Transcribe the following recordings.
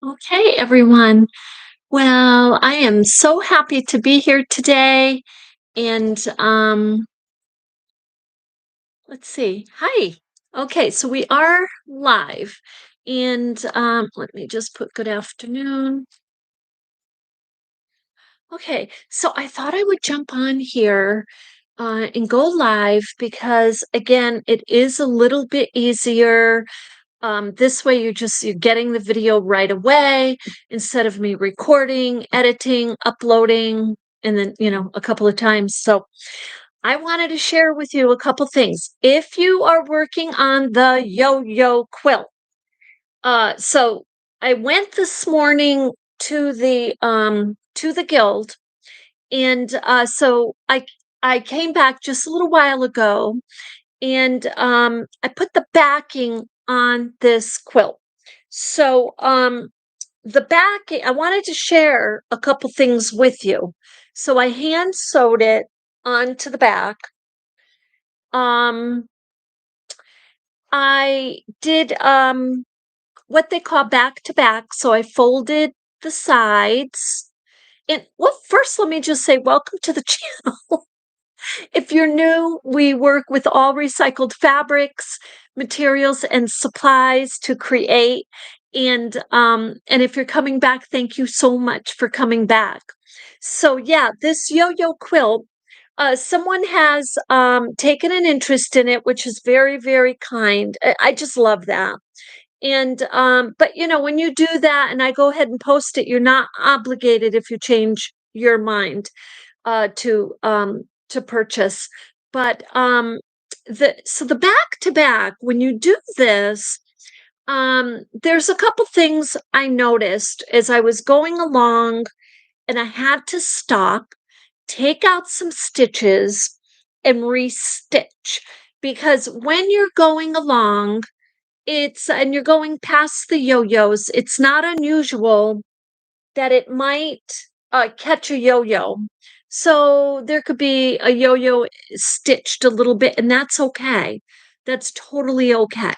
Okay, everyone. Well, I am so happy to be here today. And let's see. Hi. Okay, so we are live. And let me just put good afternoon. Okay, so I thought I would jump on here and go live because again, it is a little bit easier. This way you're getting the video right away instead of me recording, editing, uploading, and then, a couple of times. So I wanted to share with you a couple things. If you are working on the yo-yo quilt, so I went this morning to the guild, and so I came back just a little while ago, and I put the backing on this quilt. So the backing, I wanted to share a couple things with you. So I hand sewed it onto the back. Um, I did what they call back to back. So I folded the sides. And well, first, let me just say welcome to the channel. If you're new, we work with all recycled fabrics, materials, and supplies to create. And if you're coming back, thank you so much for coming back. So yeah, this yo-yo quilt, someone has taken an interest in it, which is very, very kind. I just love that. And but when you do that and I go ahead and post it, you're not obligated if you change your mind to purchase. But the back to back, when you do this, there's a couple things I noticed as I was going along, and I had to stop, take out some stitches, and restitch, because when you're going along, and you're going past the yo-yos, it's not unusual that it might catch a yo-yo. So there could be a yo-yo stitched a little bit, and that's okay. That's totally okay.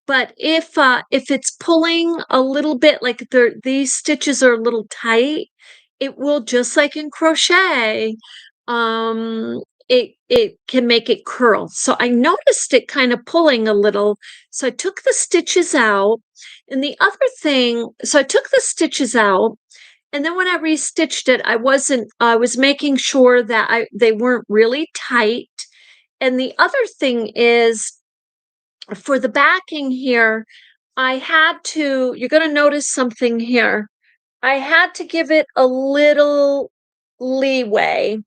But if it's pulling a little bit, like these stitches are a little tight, it will, just like in crochet, um, it can make it curl. So I noticed it kind of pulling a little. So I took the stitches out. And the other thing, so I took the stitches out, and then when I restitched it, I was making sure that they weren't really tight. And the other thing is, for the backing here, you're going to notice something here. I had to give it a little leeway.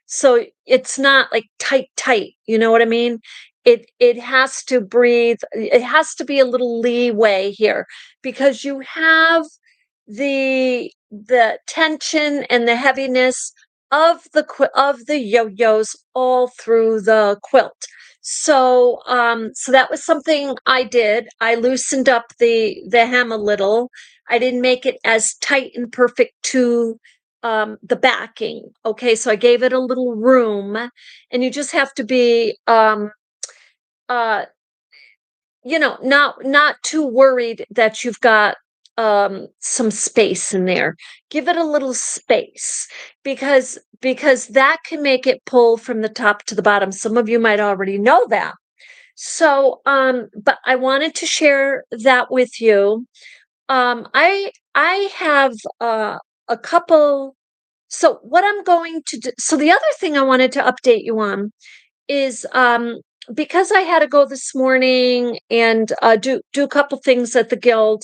So it's not like tight, tight. You know what I mean? It has to breathe. It has to be a little leeway here, because you have the tension and the heaviness of the yo-yos all through the quilt. So that was something I did. I loosened up the hem a little. I didn't make it as tight and perfect to the backing. Okay, so I gave it a little room, and you just have to be uh not too worried that you've got some space in there. Give it a little space, because that can make it pull from the top to the bottom. Some of you might already know that. So but I wanted to share that with you. I have a couple. So what I'm going to do, so the other thing I wanted to update you on is, because I had to go this morning and do a couple things at the guild.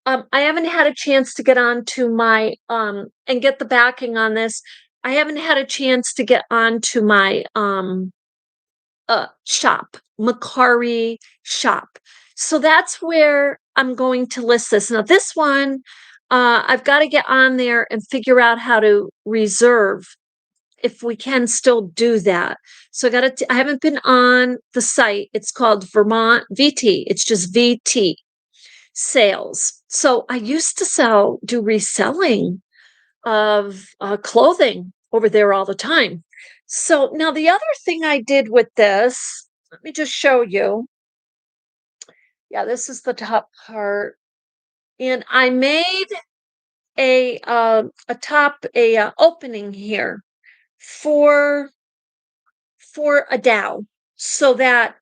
I haven't had a chance to get on to my and get the backing on this. I haven't had a chance to get on to my shop, Macari shop. So that's where I'm going to list this. Now, this one, I've got to get on there and figure out how to reserve, if we can still do that. So I haven't been on the site. It's called Vermont VT. It's just VT sales. So I used to do reselling of clothing over there all the time. So now the other thing I did with this, let me just show you. Yeah, this is the top part. and I made a top opening here for a dowel, so that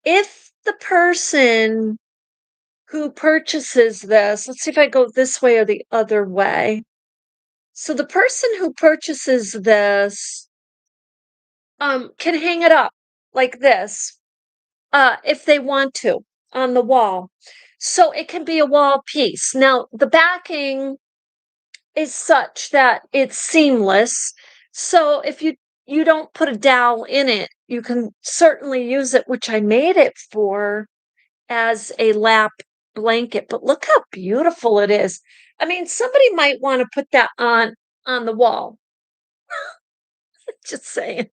if the person who purchases this, let's see if I go this way or the other way. So the person who purchases this can hang it up like this if they want to on the wall. So it can be a wall piece. Now the backing is such that it's seamless. So if you don't put a dowel in it, you can certainly use it, which I made it for, as a lap blanket. But look how beautiful it is. I mean, somebody might want to put that on the wall. Just saying.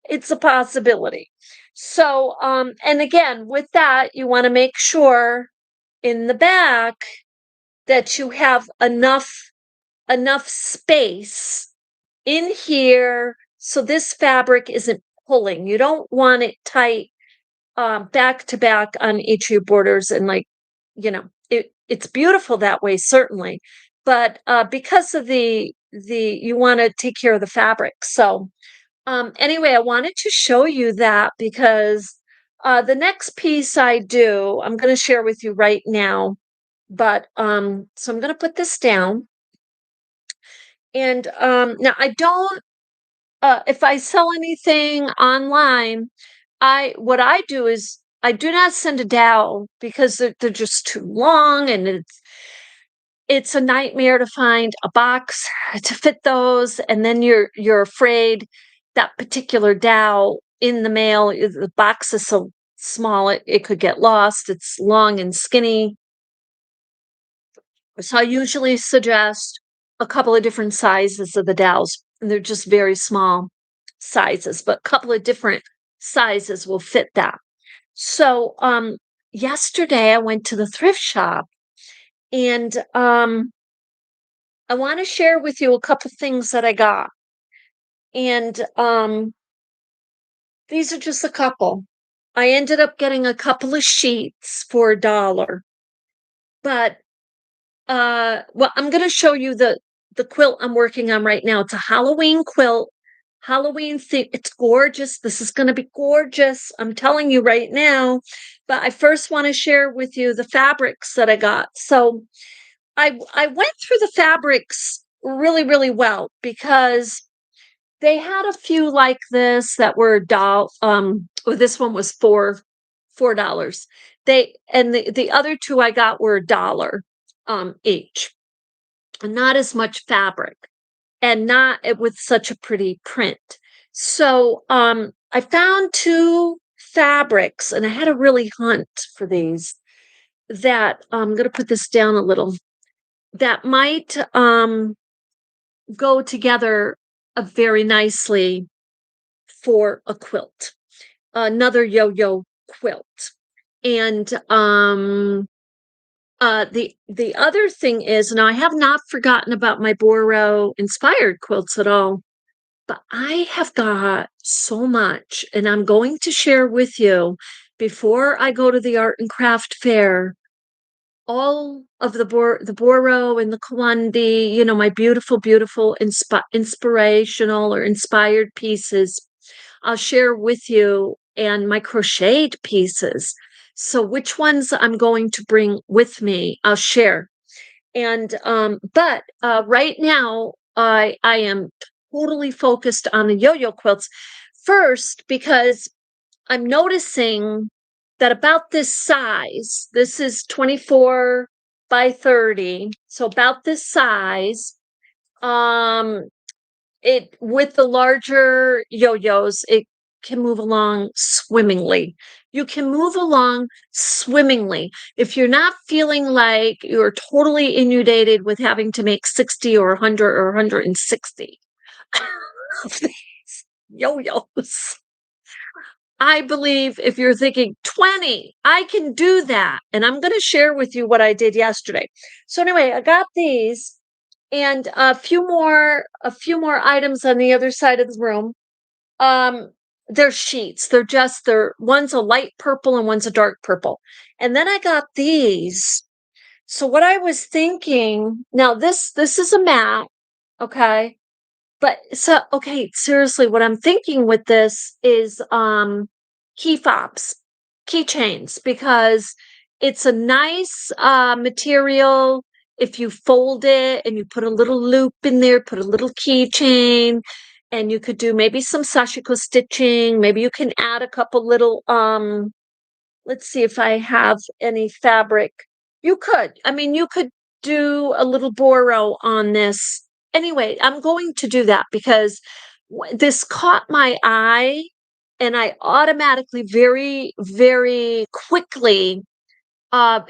It's a possibility. So, and again, with that, you want to make sure in the back that you have enough space in here so this fabric isn't pulling. You don't want it tight back to back on each of your borders, and like, it's beautiful that way, certainly, but because of the you want to take care of the fabric. So anyway, I wanted to show you that because the next piece I'm going to share with you right now. But so I'm going to put this down. And now I don't, if I sell anything online, what I do is I do not send a dowel because they're just too long, and it's a nightmare to find a box to fit those, and then you're afraid that particular dowel in the mail, the box is so small it could get lost. It's long and skinny. So I usually suggest a couple of different sizes of the dowels. And they're just very small sizes, but a couple of different sizes will fit that. So yesterday I went to the thrift shop, and I want to share with you a couple things that I got. And these are just a couple. I ended up getting a couple of sheets for $1. But well, I'm going to show you the quilt I'm working on right now. It's a Halloween quilt. Halloween theme. It's gorgeous. This is going to be gorgeous. I'm telling you right now. But I first want to share with you the fabrics that I got. So I went through the fabrics really, really well, because they had a few like this that were this one was $4. And the other two I got were $1 each. Not as much fabric, and not with such a pretty print. So I found two fabrics, and I had to really hunt for these, that I'm going to put this down a little, that might go together very nicely for a quilt, another yo-yo quilt. And the other thing is, now I have not forgotten about my Boro inspired quilts at all, but I have got so much, and I'm going to share with you before I go to the art and craft fair, all of the Boro and the Kalandi, my beautiful, beautiful inspirational or inspired pieces. I'll share with you, and my crocheted pieces. So which ones I'm going to bring with me, I'll share. And but right now I am totally focused on the yo-yo quilts first, because I'm noticing that about this size, this is 24 by 30, so about this size, it with the larger yo-yos, it can move along swimmingly. You can move along swimmingly. If you're not feeling like you're totally inundated with having to make 60 or 100 or 160 of these yo-yos, I believe if you're thinking 20, I can do that. And I'm going to share with you what I did yesterday. So anyway, I got these, and a few more items on the other side of the room. They're sheets. They're one's a light purple and one's a dark purple. And then I got these. So what I was thinking, now this is a mat, okay? But so okay, seriously, what I'm thinking with this is key fobs, keychains, because it's a nice material. If you fold it and you put a little loop in there, put a little keychain, and you could do maybe some sashiko stitching. Maybe you can add a couple little let's see if I have any fabric. You could. I mean, you could do a little boro on this. Anyway, I'm going to do that because this caught my eye and I automatically very, very quickly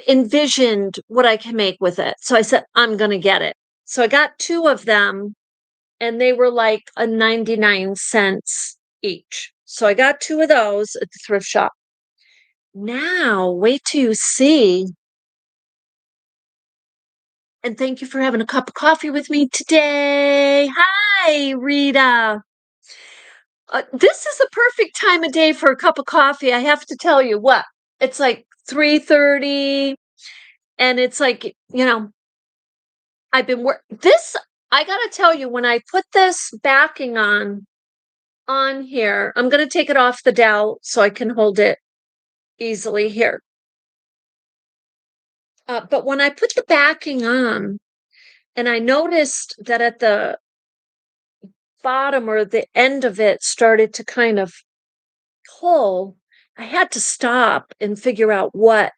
envisioned what I can make with it. So I said, I'm going to get it. So I got two of them and they were like a 99 cents each. So I got two of those at the thrift shop. Now, wait till you see. And thank you for having a cup of coffee with me today. Hi, Rita. This is the perfect time of day for a cup of coffee. I have to tell you what. It's like 3:30 and it's like, I've been this I got to tell you when I put this backing on here, I'm going to take it off the dowel so I can hold it easily here. But when I put the backing on, and I noticed that at the bottom or the end of it started to kind of pull, I had to stop and figure out what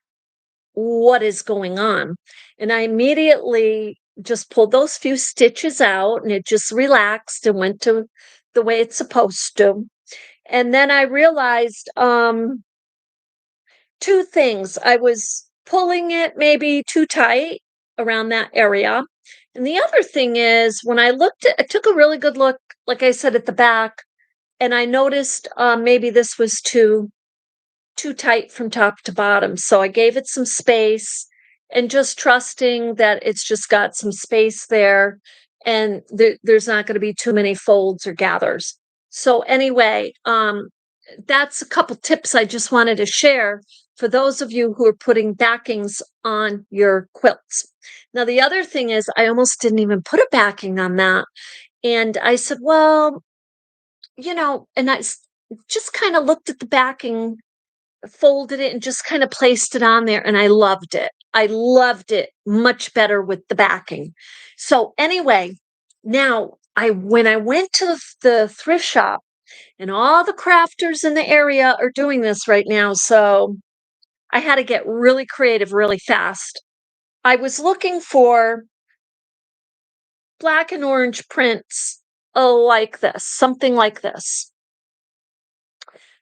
is going on. And I immediately just pulled those few stitches out and it just relaxed and went to the way it's supposed to. And then I realized two things. I was pulling it maybe too tight around that area. And the other thing is when I took a really good look, like I said, at the back, and I noticed maybe this was too tight from top to bottom. So I gave it some space and just trusting that it's just got some space there and there's not going to be too many folds or gathers. So anyway, that's a couple tips I just wanted to share for those of you who are putting backings on your quilts. Now, the other thing is I almost didn't even put a backing on that. And I said, well, and I just kind of looked at the backing, folded it, and just kind of placed it on there. And I loved it. I loved it much better with the backing. So, anyway, now when I went to the thrift shop, and all the crafters in the area are doing this right now. So I had to get really creative really fast. I was looking for black and orange prints like this, something like this.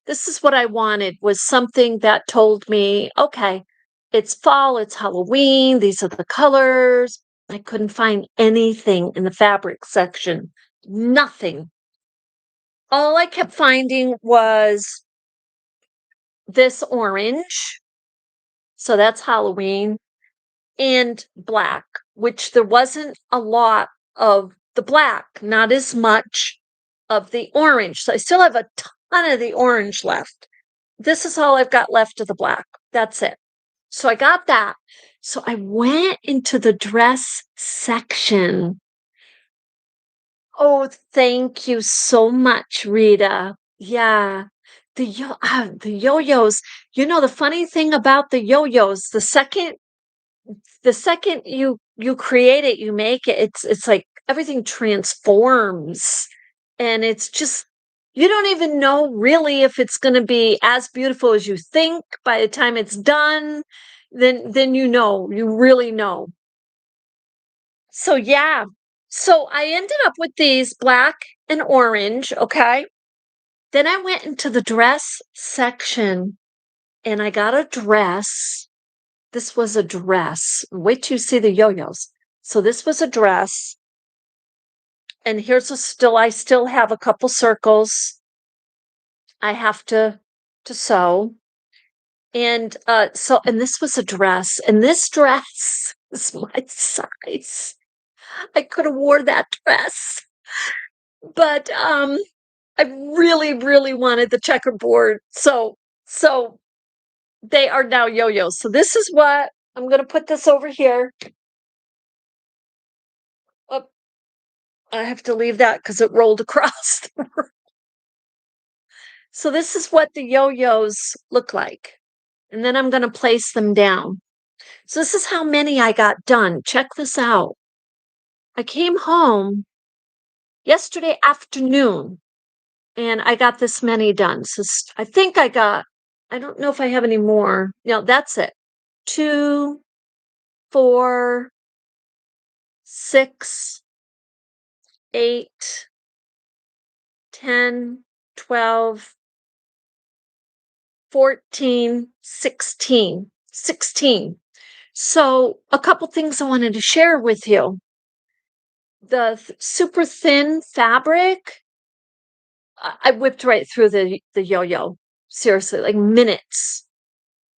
This is what I wanted, was something that told me, okay, it's fall, it's Halloween, these are the colors. I couldn't find anything in the fabric section. Nothing. All I kept finding was this orange. So that's Halloween. And black, which there wasn't a lot of the black, not as much of the orange. So I still have a ton of the orange left. This is all I've got left of the black. That's it. So I got that. So I went into the dress section. Oh, thank you so much, Rita. Yeah. The yo-yos. The funny thing about the yo-yos, the second you create it, you make it, it's like everything transforms and it's just you don't even know really if it's going to be as beautiful as you think by the time it's done. Then you really know. So yeah, so I ended up with these black and orange. Okay, then I went into the dress section and I got a dress. This was a dress. Wait till you see the yo-yos. So this was a dress. And I still have a couple circles I have to sew. And and this was a dress. And this dress is my size. I could have wore that dress. But I really, really wanted the checkerboard. So they are now yo-yos. So this is what I'm gonna put this over here. Oh, I have to leave that because it rolled across. So this is what the yo-yos look like. And then I'm gonna place them down. So this is how many I got done. Check this out. I came home yesterday afternoon and I got this many done. So I think I don't know if I have any more. No, that's it. 2, 4, 6, 8, 10, 12, 14, 16. 16. So a couple things I wanted to share with you. The super thin fabric, I whipped right through the yo-yo. Seriously, like minutes.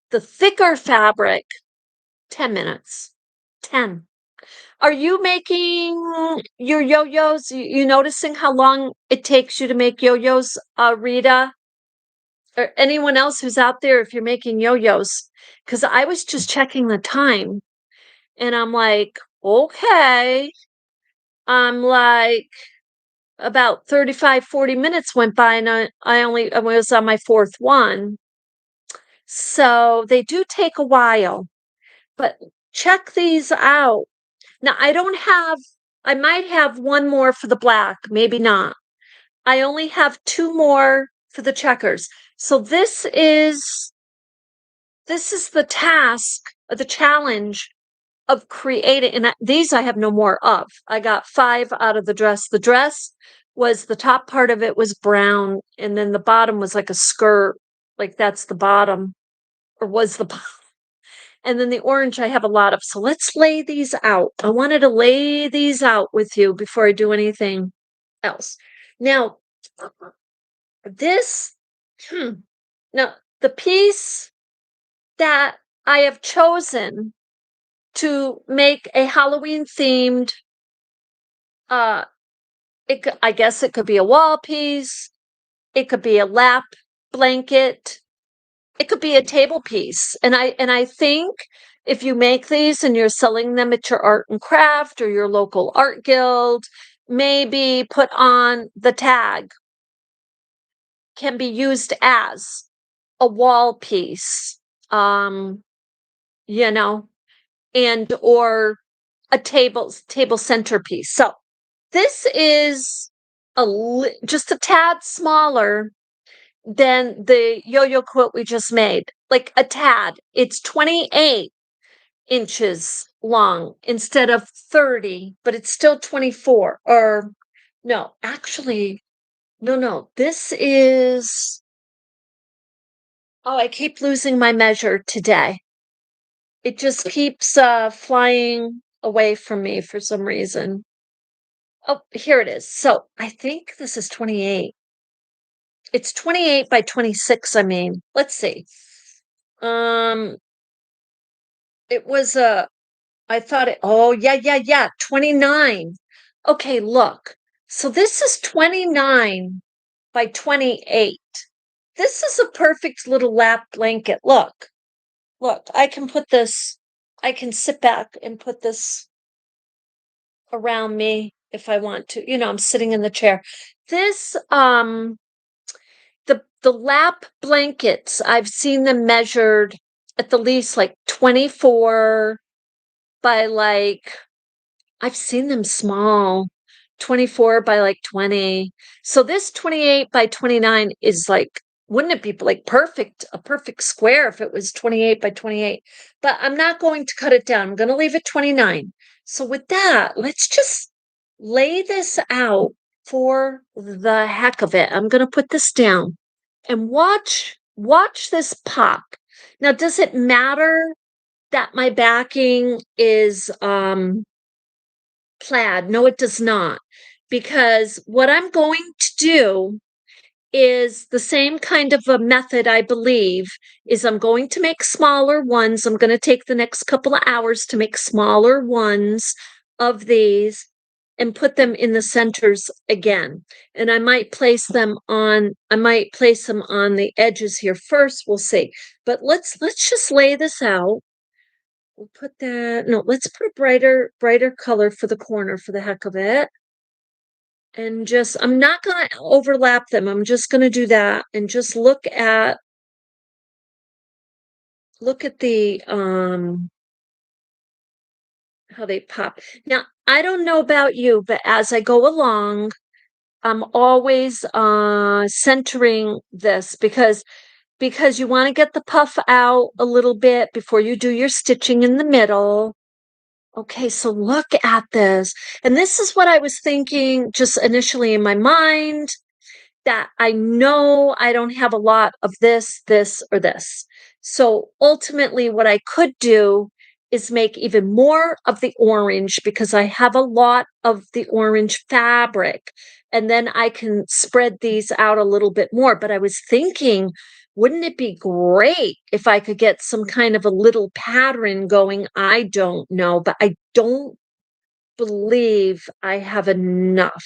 The thicker fabric, 10 minutes. 10. Are you making your yo-yos? You noticing how long it takes you to make yo-yos, Rita? Or anyone else who's out there if you're making yo-yos? Because I was just checking the time and I'm like, okay. I'm like, about 35, 40 minutes went by and I was on my fourth one. So they do take a while, but check these out. Now I might have one more for the black, maybe not. I only have two more for the checkers. So this is the task, the challenge of creating, and these I have no more of. I got 5 out of the dress. The dress was the top part of it was brown, and then the bottom was like a skirt, like that's the bottom, or was the bottom. And then the orange I have a lot of. So let's lay these out. I wanted to lay these out with you before I do anything else. Now, this, now the piece that I have chosen to make a Halloween themed, uh, I guess it could be a wall piece, it could be a lap blanket, it could be a table piece. And I think if you make these and you're selling them at your art and craft or your local art guild, maybe put on the tag can be used as a wall piece. You know, and or a table centerpiece. So this is just a tad smaller than the yo-yo quilt we just made, like a tad. It's 28 inches long instead of 30, but it's still 24. Or no, actually, no. This is, oh, I keep losing my measure today. It just keeps flying away from me for some reason. Oh, here it is. So I think this is 28. It's 28 by 26, I mean. Let's see. Um, it was I thought it, oh yeah, 29. Okay, look. So this is 29 by 28. This is a perfect little lap blanket. Look, I can sit back and put this around me if I want to. You know, I'm sitting in the chair. This the lap blankets, I've seen them measured at the least like 24 by like, I've seen them small, 24 by like 20. So this 28 by 29 is like, wouldn't it be like a perfect square if it was 28 by 28? But I'm not going to cut it down. I'm going to leave it 29. So with that, let's just lay this out for the heck of it. I'm going to put this down and watch this pop. Now, does it matter that my backing is plaid? No, it does not. Because what I'm going to do is the same kind of a method, I believe, is I'm going to make smaller ones. I'm going to take the next couple of hours to make smaller ones of these and put them in the centers again. And I might place them on the edges here first. We'll see. But let's just lay this out. we'll put that, no, let's put a brighter color for the corner for the heck of it. And just, I'm not gonna overlap them. I'm just gonna do that and just look at the how they pop. Now, I don't know about you, but as I go along, I'm always centering this because you want to get the puff out a little bit before you do your stitching in the middle. Okay, so look at this. And this is what I was thinking just initially in my mind, that I know I don't have a lot of this, or this. So ultimately, what I could do is make even more of the orange because I have a lot of the orange fabric. And then I can spread these out a little bit more. But I was thinking, wouldn't it be great if I could get some kind of a little pattern going? I don't know, but I don't believe I have enough.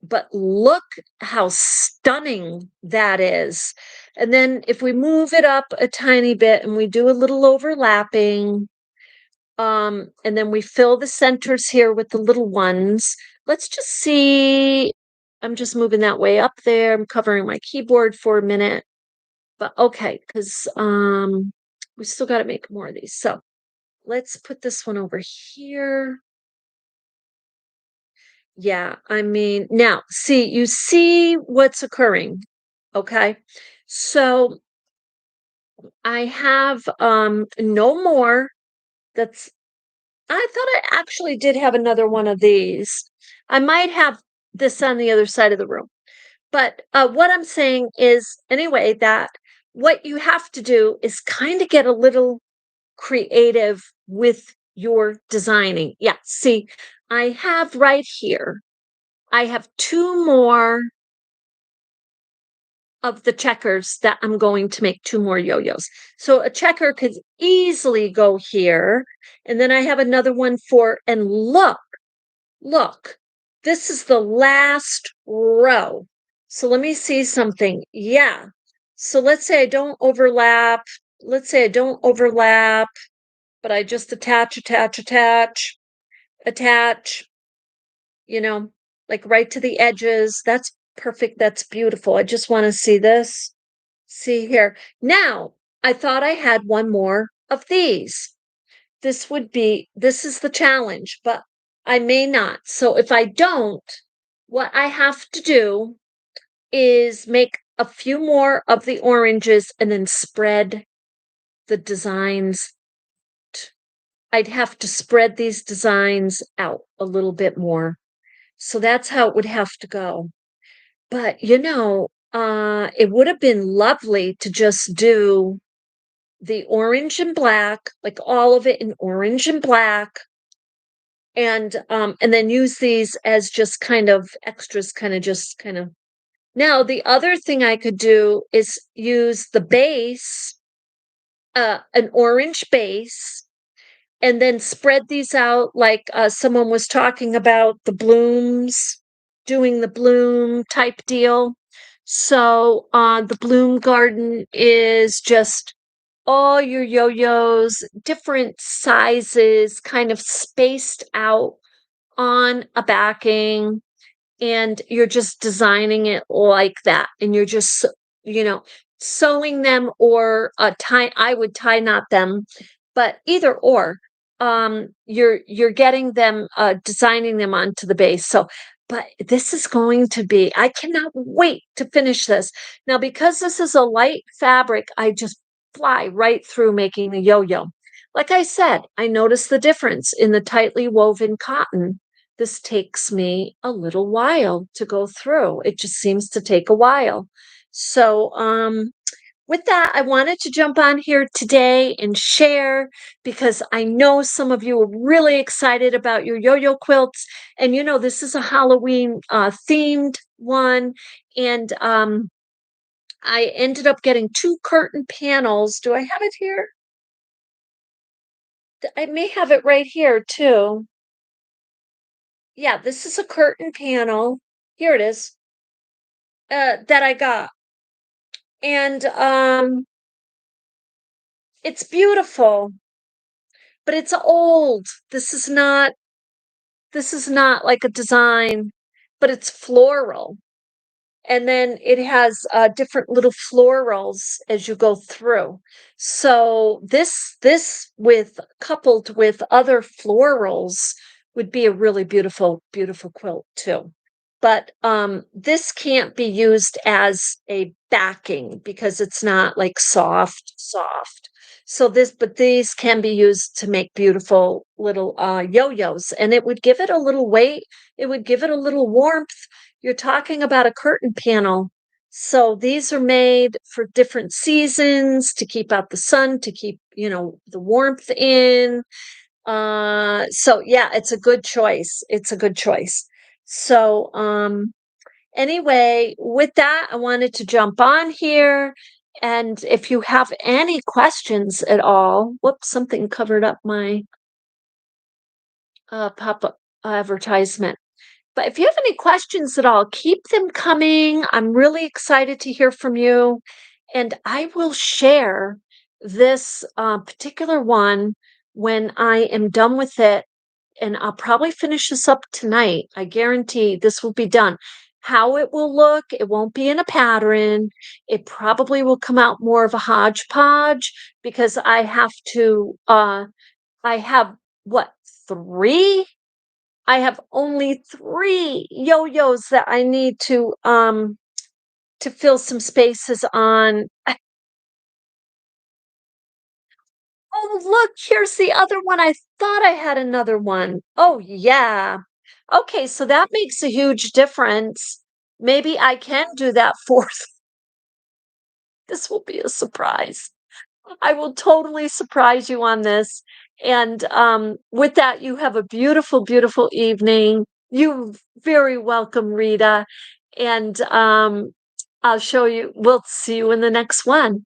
But look how stunning that is. And then if we move it up a tiny bit and we do a little overlapping, and then we fill the centers here with the little ones. Let's just see. I'm just moving that way up there. I'm covering my keyboard for a minute. But okay, because we still got to make more of these. So let's put this one over here. Yeah, I mean, now, see, you see what's occurring, okay? So I have no more. That's I thought I actually did have another one of these. I might have this on the other side of the room. But what I'm saying is anyway that what you have to do is kind of get a little creative with your designing. Yeah, see, I have right here, I have two more of the checkers that I'm going to make two more yo-yos. So a checker could easily go here. And then I have another one for, and look, this is the last row. So let me see something. Yeah. So let's say I don't overlap. Let's say I don't overlap, but I just attach, you know, like right to the edges. That's perfect. That's beautiful. I just want to see this. See here. Now, I thought I had one more of these. This is the challenge, but I may not. So if I don't, what I have to do is make a few more of the oranges and then spread the designs. I'd have to spread these designs out a little bit more. So that's how it would have to go. But it would have been lovely to just do the orange and black, like all of it in orange and black, and then use these as just kind of extras, kind of. Now, the other thing I could do is use the base, an orange base, and then spread these out like someone was talking about the blooms, doing the bloom type deal. So the bloom garden is just all your yo-yos, different sizes, kind of spaced out on a backing, and you're just designing it like that. And you're just, you know, sewing them or I would tie knot them, but either or, you're getting them, designing them onto the base. So, but this is going to be, I cannot wait to finish this. Now, because this is a light fabric, I just fly right through making the yo-yo. Like I said, I noticed the difference in the tightly woven cotton. This takes me a little while to go through. It just seems to take a while. So, with that, I wanted to jump on here today and share because I know some of you are really excited about your yo-yo quilts. And this is a Halloween themed one. And I ended up getting two curtain panels. Do I have it here? I may have it right here too. Yeah, this is a curtain panel. Here it is. That I got. And It's beautiful, but it's old. This is not like a design, but it's floral. And then it has different little florals as you go through. So this with coupled with other florals would be a really beautiful quilt too. But this can't be used as a backing because it's not like soft. So but these can be used to make beautiful little yo-yos, and it would give it a little weight, it would give it a little warmth. You're talking about a curtain panel. So these are made for different seasons to keep out the sun, to keep, the warmth in. So yeah, it's a good choice. It's a good choice. So anyway, with that, I wanted to jump on here. And if you have any questions at all, whoops, something covered up my pop-up advertisement. But if you have any questions at all, keep them coming. I'm really excited to hear from you. And I will share this particular one when I am done with it. And I'll probably finish this up tonight. I guarantee this will be done. How it will look, it won't be in a pattern. It probably will come out more of a hodgepodge because I have what, three I have only 3 yo-yos that I need to fill some spaces on. Oh, look, here's the other one. I thought I had another one. Oh, yeah. Okay, so that makes a huge difference. Maybe I can do that 4th. This will be a surprise. I will totally surprise you on this. And with that, you have a beautiful evening. You're very welcome, Rita. And we'll see you in the next one.